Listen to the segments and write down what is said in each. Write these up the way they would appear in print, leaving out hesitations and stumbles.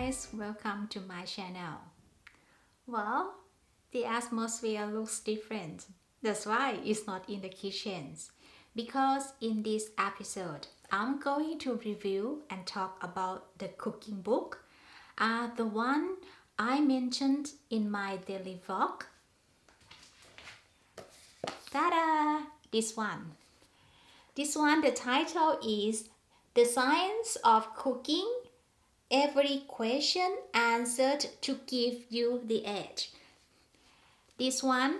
guys, welcome to my channel. Well, the atmosphere looks different. That's why it's not in the kitchens. Because in this episode, I'm going to review and talk about the cooking book. The one I mentioned in my daily vlog. Ta-da! This one. The title is The Science of Cooking. Every question answered to give you the edge. This one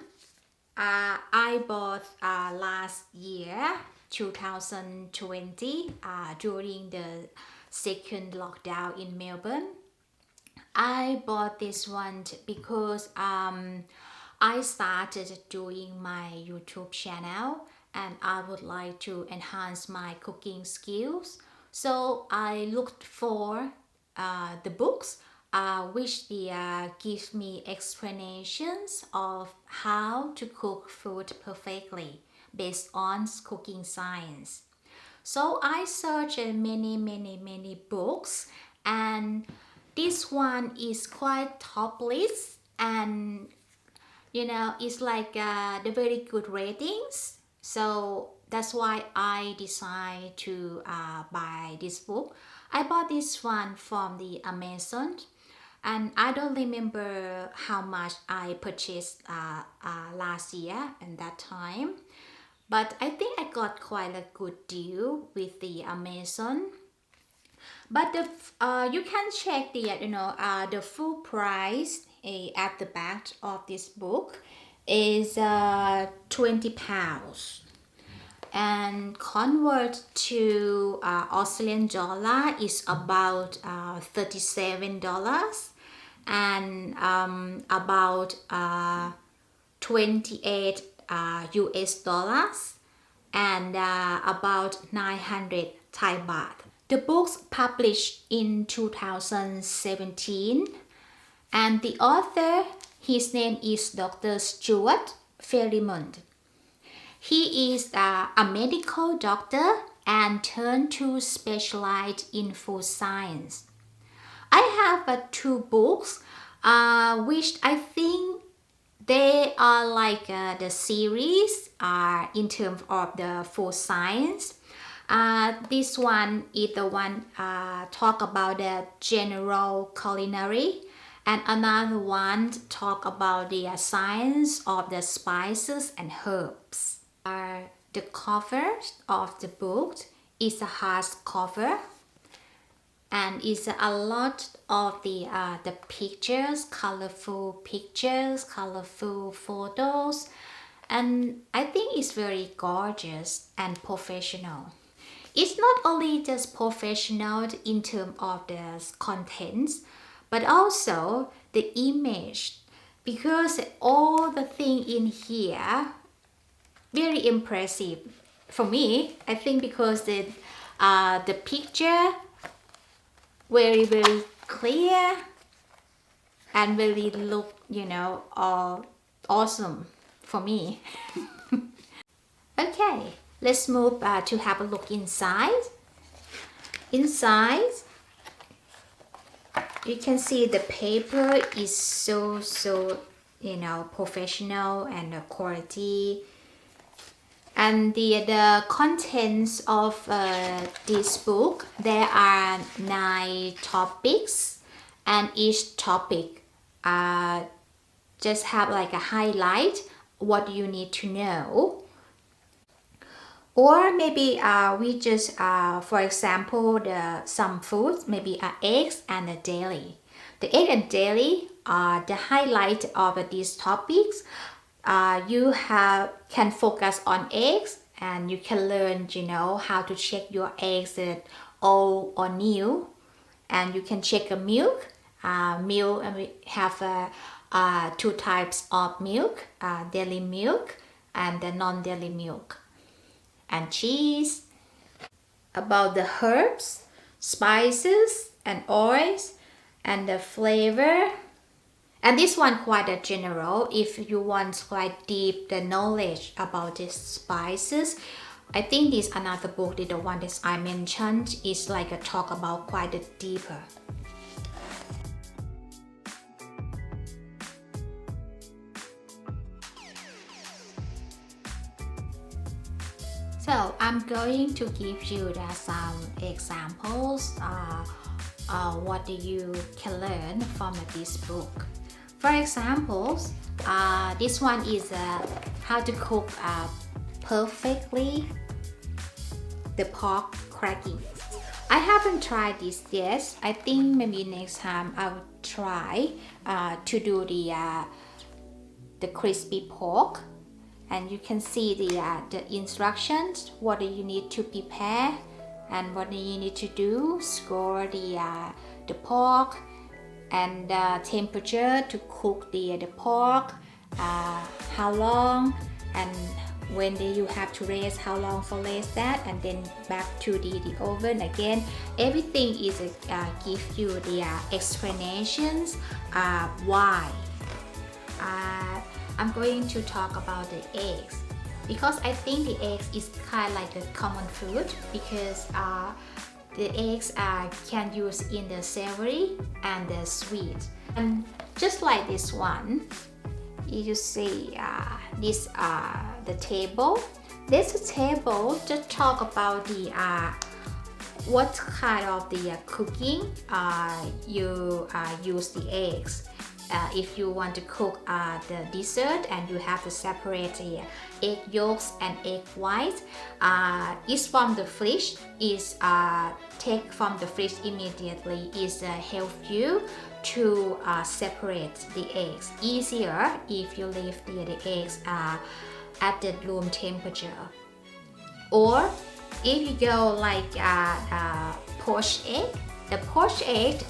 I bought last year, 2020, during the second lockdown in Melbourne. I bought this one because I started doing my YouTube channel and I would like to enhance my cooking skills. So I looked for the books which give me explanations of how to cook food perfectly based on cooking science. So I searched many books, and this one is quite top list, and it's like the very good ratings. So that's why I decided to buy this book. I bought this one from the Amazon, and I don't remember how much I purchased last year and that time, but I think I got quite a good deal with the Amazon. But you can check the full price at the back of this book is £20, and convert to Australian dollar is about $37, and about 28 US dollars, and about 900 Thai baht. The book's published in 2017, and the author, his name is Dr. Stuart Farrimond. He is a medical doctor and turned to specialize in food science. I have two books which I think they are like the series in terms of the food science. This one is the one talk about the general culinary, and another one talk about the science of the spices and herbs. The cover of the book is a hardcover, and it's a lot of the pictures, colorful photos, and I think it's very gorgeous and professional. It's not only just professional in terms of the contents, but also the image, because all the thing in here very impressive for me. I think because the picture very clear and really look awesome for me. Okay, let's move to have a look inside. Inside, you can see the paper is so professional and quality. And the contents of this book, there are 9 topics, and each topic just have like a highlight what you need to know. Or maybe we just, for example, some foods, maybe eggs and a dairy. The egg and dairy are the highlight of these topics. You can focus on eggs, and you can learn how to check your eggs old or new, and you can check a milk, and we have 2 types of milk, dairy milk and the non-dairy milk, and cheese, about the herbs, spices and oils and the flavor. And this one quite a general. If you want quite deep the knowledge about these spices, I think this another book, the one that I mentioned, is like a talk about quite a deeper. So I'm going to give you some examples what you can learn from this book. For example, this one is how to cook perfectly the pork cracking. I haven't tried this yet. I think maybe next time I will try to do the crispy pork. And you can see the instructions, what you need to prepare and what you need to do. Score the pork and temperature to cook the pork, how long, and when you have to rest, how long for rest that, and then back to the oven again. Everything is give you the explanations why. I'm going to talk about the eggs because I think the eggs is kind of like a common food because the eggs can use in the savory and the sweet. And just like this one, you see this the table. This table just talk about the what kind of the cooking you use the eggs. If you want to cook the dessert and you have to separate the egg yolks and egg whites, it's from the fridge, is take from the fridge immediately, is help you to separate the eggs easier if you leave the eggs at the room temperature. Or if you go like poached egg, the poached egg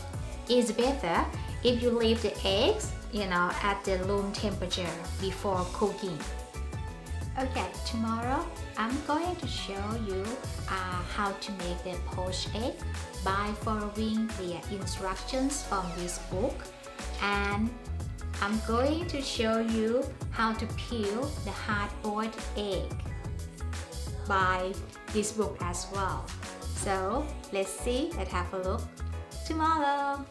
is better if you leave the eggs, at the room temperature before cooking. Okay, tomorrow I'm going to show you how to make the poached egg by following the instructions from this book, and I'm going to show you how to peel the hard-boiled egg by this book as well. So let's see, let's have a look tomorrow.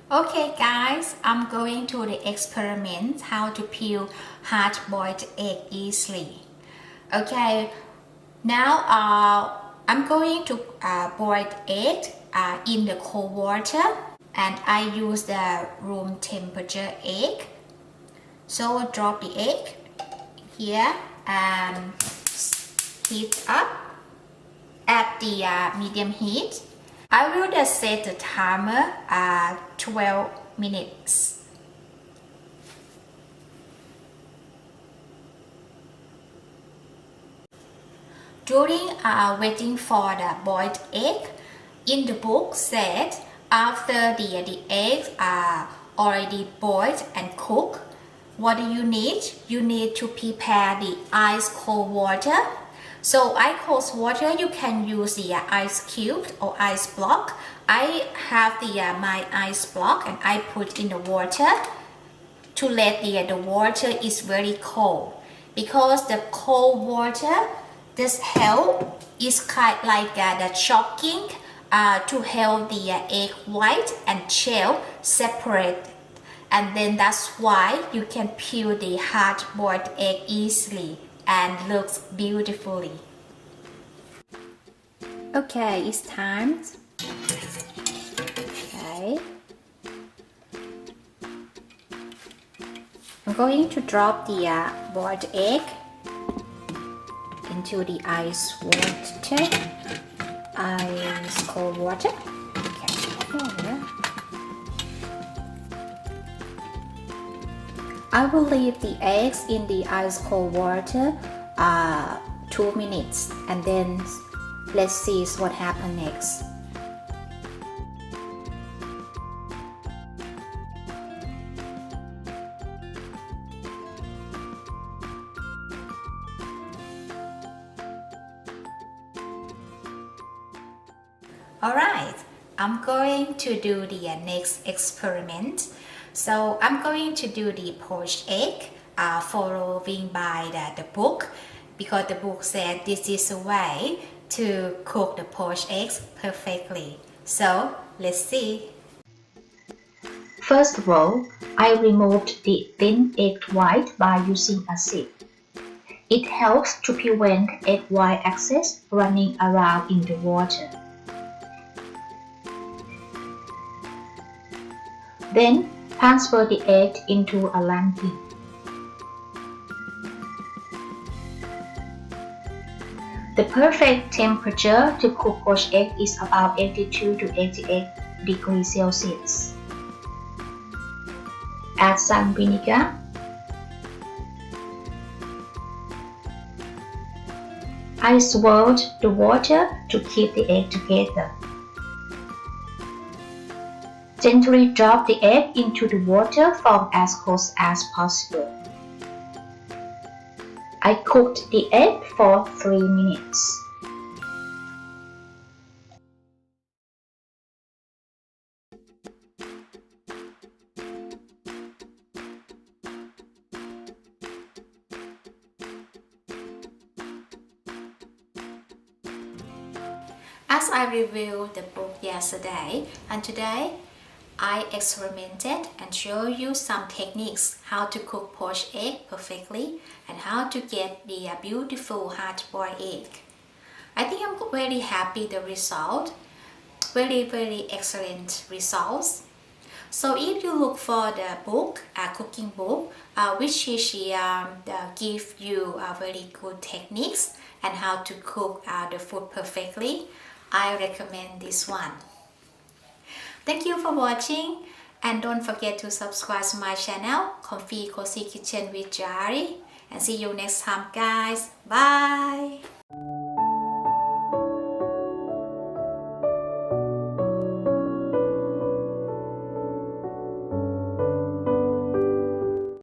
Okay guys, I'm going to the experiment how to peel hard-boiled egg easily. Okay, now I'm going to boil egg in the cold water, and I use the room temperature egg. So drop the egg here and heat up at the medium heat. I will just set the timer 12 minutes. During waiting for the boiled egg, in the book said after the eggs are already boiled and cooked, what do you need? You need to prepare the ice cold water. So ice cold water, you can use the ice cube or ice block. I have my ice block and I put in the water to let the water is very cold, because the cold water does help, is kind like the shocking to help the egg white and shell separate, and then that's why you can peel the hard-boiled egg easily and looks beautifully. Okay, it's time. Okay, I'm going to drop the boiled egg into the ice cold water. Okay. I will leave the eggs in the ice cold water 2 minutes, and then let's see what happens next. Alright, I'm going to do the next experiment. So I'm going to do the poached egg following by the book, because the book said this is a way to cook the poached eggs perfectly. So let's see. First of all, I removed the thin egg white by using a sieve. It helps to prevent egg white excess running around in the water. Then transfer the egg into a lamprey. The perfect temperature to cook poached egg is about 82 to 88 degrees Celsius. Add some vinegar. I swirled the water to keep the egg together. Gently drop the egg into the water from as close as possible. I cooked the egg for 3 minutes. As I reviewed the book yesterday and today, I experimented and show you some techniques how to cook poached egg perfectly and how to get the beautiful hard-boiled egg. I think I'm very happy the result. Very excellent results. So if you look for the book, a cooking book, which is give you very good techniques and how to cook the food perfectly, I recommend this one. Thank you for watching and don't forget to subscribe to my channel, Comfy Cozy Kitchen with Jari, and see you next time guys. Bye!